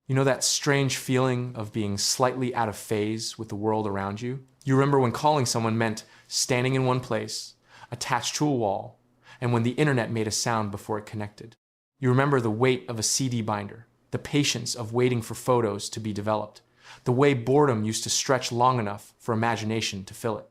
You know that strange feeling of being slightly out of phase with the world around you? You remember when calling someone meant standing in one place, attached to a wall, and when the internet made a sound before it connected. You remember the weight of a CD binder, the patience of waiting for photos to be developed, the way boredom used to stretch long enough for imagination to fill it.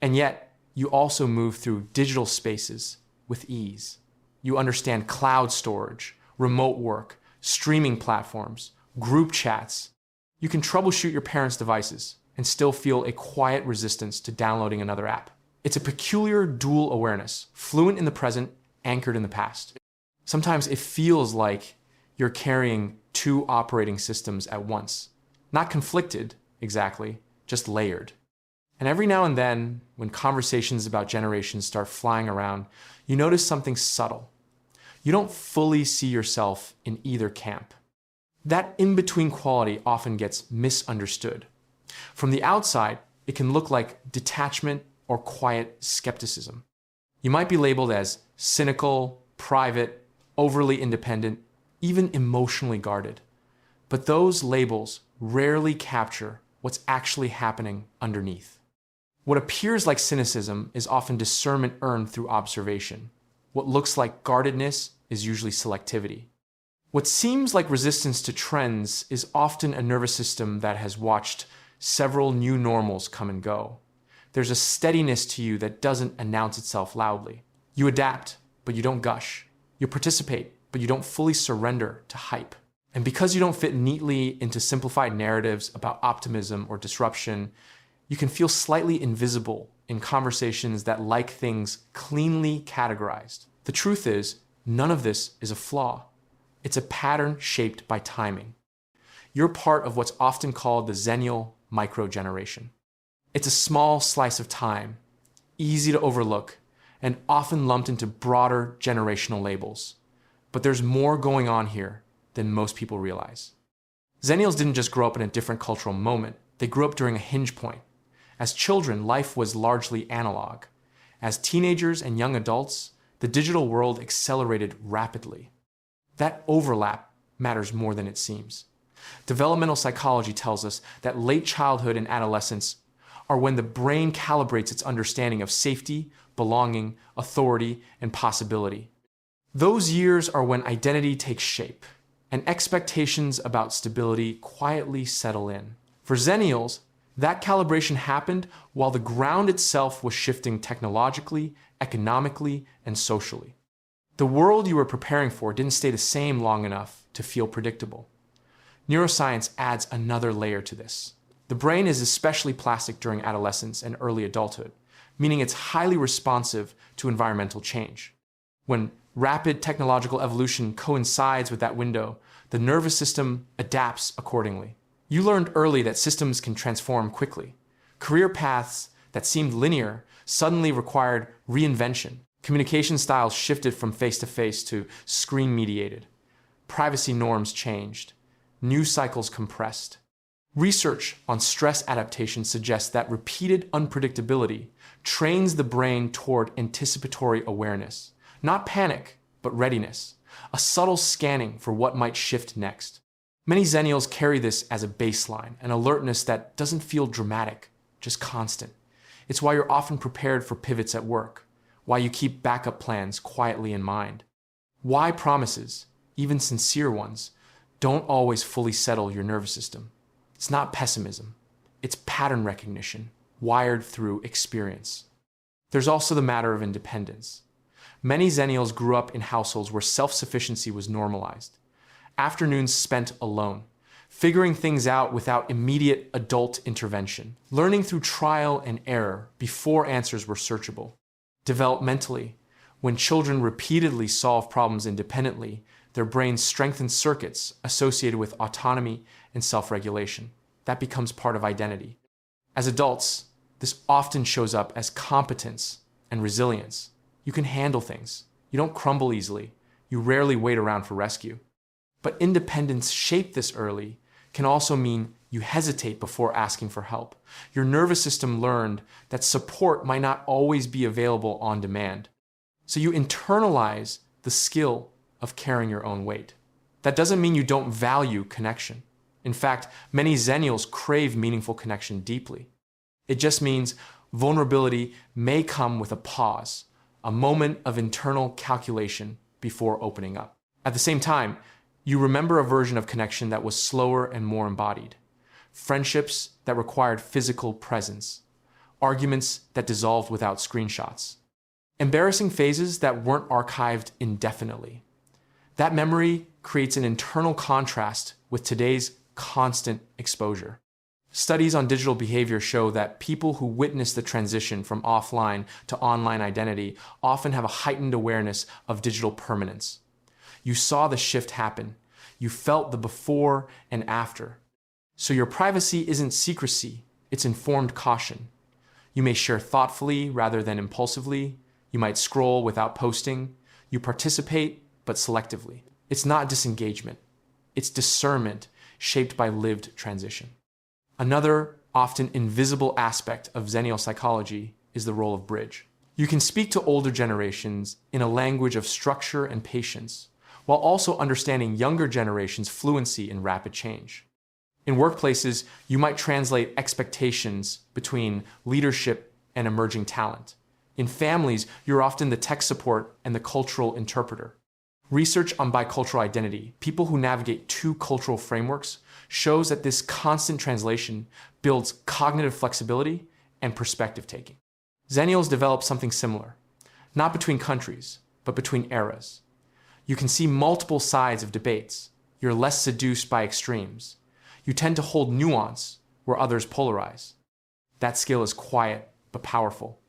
And yet, you also move through digital spaces with ease. You understand cloud storage, remote work, streaming platforms, group chats. You can troubleshoot your parents' devices and still feel a quiet resistance to downloading another app. It's a peculiar dual awareness, fluent in the present, anchored in the past. Sometimes it feels like you're carrying two operating systems at once. Not conflicted, exactly, just layered. And every now and then, when conversations about generations start flying around, you notice something subtle. You don't fully see yourself in either camp. That in-between quality often gets misunderstood. From the outside, it can look like detachment or quiet skepticism. You might be labeled as cynical, private, overly independent, even emotionally guarded. But those labels rarely capture what's actually happening underneath. What appears like cynicism is often discernment earned through observation. What looks like guardedness is usually selectivity. What seems like resistance to trends is often a nervous system that has watched several new normals come and go. There's a steadiness to you that doesn't announce itself loudly. You adapt, but you don't gush. You participate, but you don't fully surrender to hype. And because you don't fit neatly into simplified narratives about optimism or disruption, you can feel slightly invisible in conversations that like things cleanly categorized. The truth is, none of this is a flaw. It's a pattern shaped by timing. You're part of what's often called the Xennial microgeneration. It's a small slice of time, easy to overlook, and often lumped into broader generational labels. But there's more going on here than most people realize. Xennials didn't just grow up in a different cultural moment, they grew up during a hinge point. As children, life was largely analog. As teenagers and young adults, the digital world accelerated rapidly. That overlap matters more than it seems. Developmental psychology tells us that late childhood and adolescence are when the brain calibrates its understanding of safety, belonging, authority, and possibility. Those years are when identity takes shape, and expectations about stability quietly settle in. For Xennials, that calibration happened while the ground itself was shifting technologically, economically, and socially. The world you were preparing for didn't stay the same long enough to feel predictable. Neuroscience adds another layer to this. The brain is especially plastic during adolescence and early adulthood, meaning it's highly responsive to environmental change. When rapid technological evolution coincides with that window, the nervous system adapts accordingly. You learned early that systems can transform quickly. Career paths that seemed linear suddenly required reinvention. Communication styles shifted from face-to-face to screen-mediated. Privacy norms changed. News cycles compressed. Research on stress adaptation suggests that repeated unpredictability trains the brain toward anticipatory awareness. Not panic, but readiness. A subtle scanning for what might shift next. Many Xennials carry this as a baseline, an alertness that doesn't feel dramatic, just constant. It's why you're often prepared for pivots at work, why you keep backup plans quietly in mind, why promises, even sincere ones, don't always fully settle your nervous system. It's not pessimism, it's pattern recognition, wired through experience. There's also the matter of independence. Many Xennials grew up in households where self-sufficiency was normalized. Afternoons spent alone, figuring things out without immediate adult intervention, learning through trial and error before answers were searchable. Developmentally, when children repeatedly solve problems independently, their brains strengthen circuits associated with autonomy and self-regulation. That becomes part of identity. As adults, this often shows up as competence and resilience. You can handle things. You don't crumble easily. You rarely wait around for rescue. But independence shaped this early can also mean you hesitate before asking for help. Your nervous system learned that support might not always be available on demand. So you internalize the skill of carrying your own weight. That doesn't mean you don't value connection. In fact, many Xennials crave meaningful connection deeply. It just means vulnerability may come with a pause, a moment of internal calculation before opening up. At the same time, you remember a version of connection that was slower and more embodied. Friendships that required physical presence. Arguments that dissolved without screenshots. Embarrassing phases that weren't archived indefinitely. That memory creates an internal contrast with today's constant exposure. Studies on digital behavior show that people who witness the transition from offline to online identity often have a heightened awareness of digital permanence. You saw the shift happen. You felt the before and after. So your privacy isn't secrecy, it's informed caution. You may share thoughtfully rather than impulsively. You might scroll without posting. You participate, but selectively. It's not disengagement. It's discernment shaped by lived transition. Another, often invisible aspect of Xennial psychology is the role of bridge. You can speak to older generations in a language of structure and patience, while also understanding younger generations' fluency in rapid change. In workplaces, you might translate expectations between leadership and emerging talent. In families, you're often the tech support and the cultural interpreter. Research on bicultural identity, people who navigate two cultural frameworks, shows that this constant translation builds cognitive flexibility and perspective taking. Xennials develop something similar, not between countries, but between eras. You can see multiple sides of debates. You're less seduced by extremes. You tend to hold nuance where others polarize. That skill is quiet but powerful.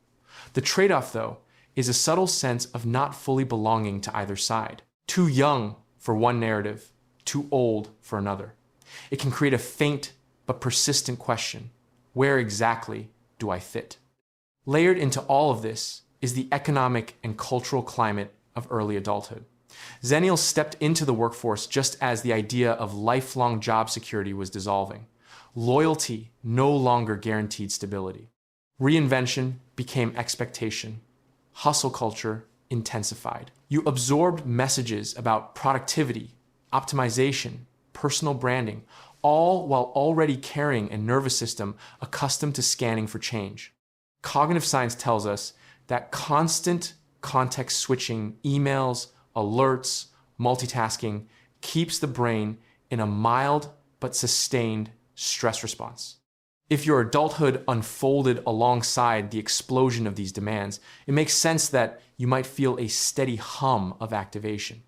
The trade-off, though, is a subtle sense of not fully belonging to either side. Too young for one narrative, too old for another. It can create a faint but persistent question: where exactly do I fit? Layered into all of this is the economic and cultural climate of early adulthood. Xennials stepped into the workforce just as the idea of lifelong job security was dissolving. Loyalty no longer guaranteed stability. Reinvention became expectation. Hustle culture intensified. You absorbed messages about productivity, optimization, personal branding, all while already carrying a nervous system accustomed to scanning for change. Cognitive science tells us that constant context switching, emails, alerts, multitasking keeps the brain in a mild but sustained stress response. If your adulthood unfolded alongside the explosion of these demands, it makes sense that you might feel a steady hum of activation.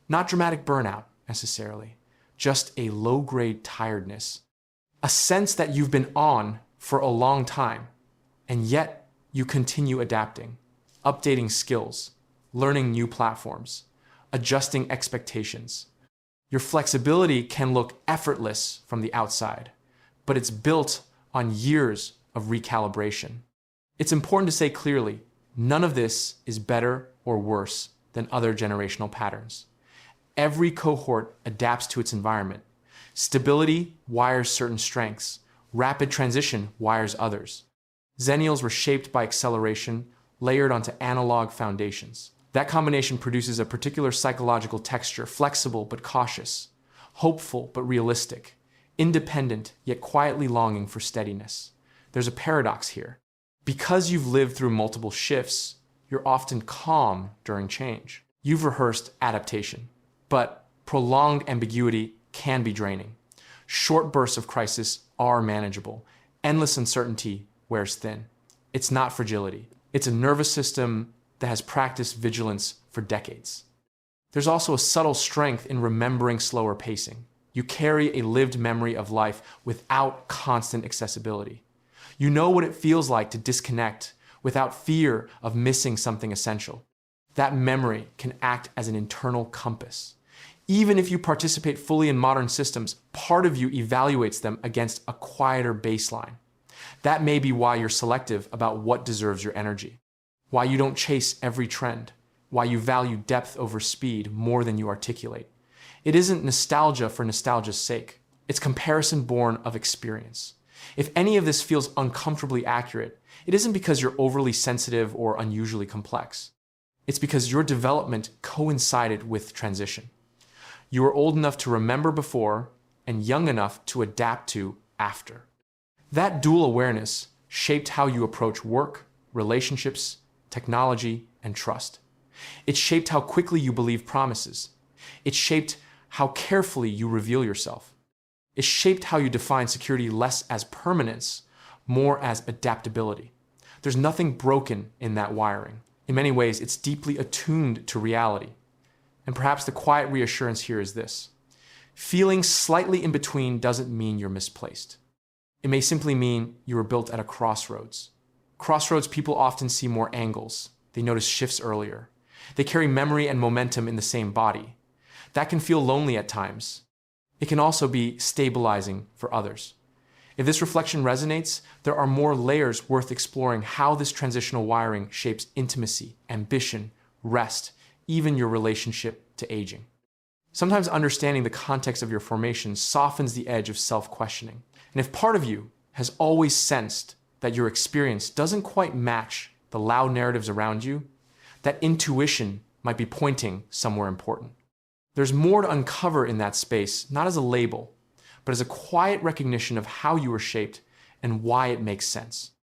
Not dramatic burnout, necessarily, just a low-grade tiredness. A sense that you've been on for a long time, and yet you continue adapting, updating skills, learning new platforms, adjusting expectations. Your flexibility can look effortless from the outside, but it's built on years of recalibration. It's important to say clearly, none of this is better or worse than other generational patterns. Every cohort adapts to its environment. Stability wires certain strengths. Rapid transition wires others. Xennials were shaped by acceleration, layered onto analog foundations. That combination produces a particular psychological texture, flexible but cautious, hopeful but realistic, independent yet quietly longing for steadiness. There's a paradox here. Because you've lived through multiple shifts, you're often calm during change. You've rehearsed adaptation, but prolonged ambiguity can be draining. Short bursts of crisis are manageable. Endless uncertainty wears thin. It's not fragility. It's a nervous system that has practiced vigilance for decades. There's also a subtle strength in remembering slower pacing. You carry a lived memory of life without constant accessibility. You know what it feels like to disconnect without fear of missing something essential. That memory can act as an internal compass. Even if you participate fully in modern systems, part of you evaluates them against a quieter baseline. That may be why you're selective about what deserves your energy, why you don't chase every trend, why you value depth over speed more than you articulate. It isn't nostalgia for nostalgia's sake. It's comparison born of experience. If any of this feels uncomfortably accurate, it isn't because you're overly sensitive or unusually complex. It's because your development coincided with transition. You were old enough to remember before and young enough to adapt to after. That dual awareness shaped how you approach work, relationships, technology, and trust. It shaped how quickly you believe promises. It shaped how carefully you reveal yourself. It shaped how you define security less as permanence, more as adaptability. There's nothing broken in that wiring. In many ways, it's deeply attuned to reality. And perhaps the quiet reassurance here is this: feeling slightly in between doesn't mean you're misplaced. It may simply mean you were built at a crossroads. Crossroads people often see more angles. They notice shifts earlier. They carry memory and momentum in the same body. That can feel lonely at times. It can also be stabilizing for others. If this reflection resonates, there are more layers worth exploring how this transitional wiring shapes intimacy, ambition, rest, even your relationship to aging. Sometimes understanding the context of your formation softens the edge of self-questioning. And if part of you has always sensed that your experience doesn't quite match the loud narratives around you, that intuition might be pointing somewhere important. There's more to uncover in that space, not as a label, but as a quiet recognition of how you were shaped and why it makes sense.